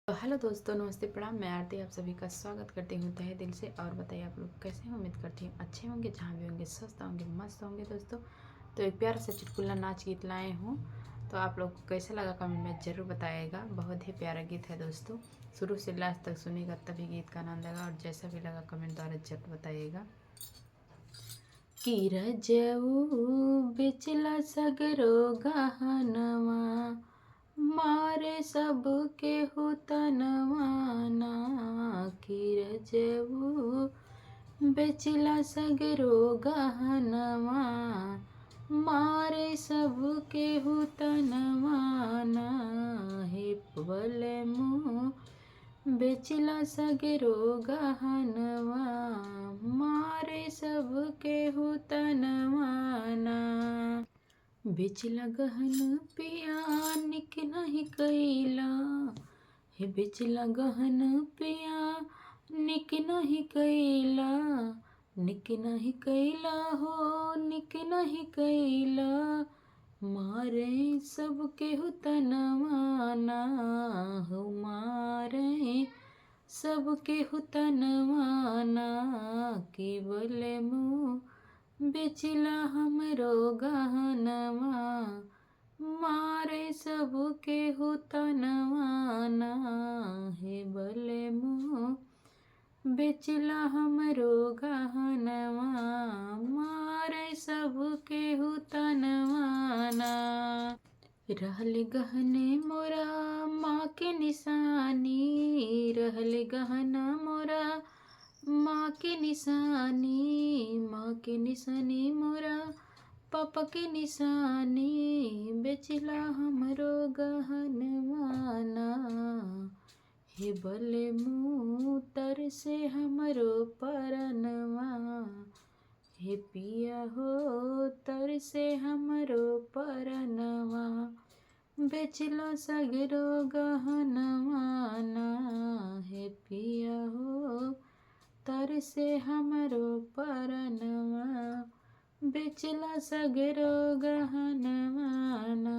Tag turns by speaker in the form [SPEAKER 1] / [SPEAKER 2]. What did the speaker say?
[SPEAKER 1] तो हेलो दोस्तों, नमस्ते, प्रणाम। मैं आरती आप सभी का स्वागत करती हूँ तहे दिल से। और बताइए आप लोग कैसे हैं। उम्मीद करती हूँ अच्छे होंगे, जहाँ भी होंगे स्वस्थ होंगे, मस्त होंगे दोस्तों। तो एक प्यारा सा चुटकुला नाच गीत लाए हूँ। तो आप लोग को कैसा लगा कमेंट में ज़रूर बताइएगा। बहुत ही प्यारा गीत है दोस्तों, शुरू से लास्ट तक सुनिएगा तभी गीत का आनंद आएगा। और जैसा भी लगा कमेंट द्वारा जरूर बताइएगा। कि रजऊ बेचला सगरो गहनवा, मारे सब केहू तनवाना। कि रजऊ बेचला सगरो गहनवा, मारे सब केहू तनवाना। हे पवले मुँह बेचला सगरो गहनवा, मारे सब केहू तनवाना। बेचला गहन पिया निक नहीं कैला, हे बेचला गहन पिया निक नहीं कैला। निक नहीं कैला हो, निक नहीं कैला, मारे सब केहू तनवाना। हो मारे सब केहू तनवाना। केवल मुँह बेचला हमरो गहनवा, मारे सब केहू तनवाना। हे बले मुँह बेचला हमरो गहनवा, मारे सब केहू तनवाना। रहल गहने मोरा माँ के निशानी, रहल गहना मोरा माँ के निशानी। माँ के निशानी मोरा पापा के निशानी, बेचला हमरो गहनवाना। हे बले मुँह तर से हमरो परनवा, हे पिया हो तर से हमरो परनवा। बेचला सगरो गहनवाना, हे पिया हो तर से हमरो परनवा। बेचला सगरो गहनवाना।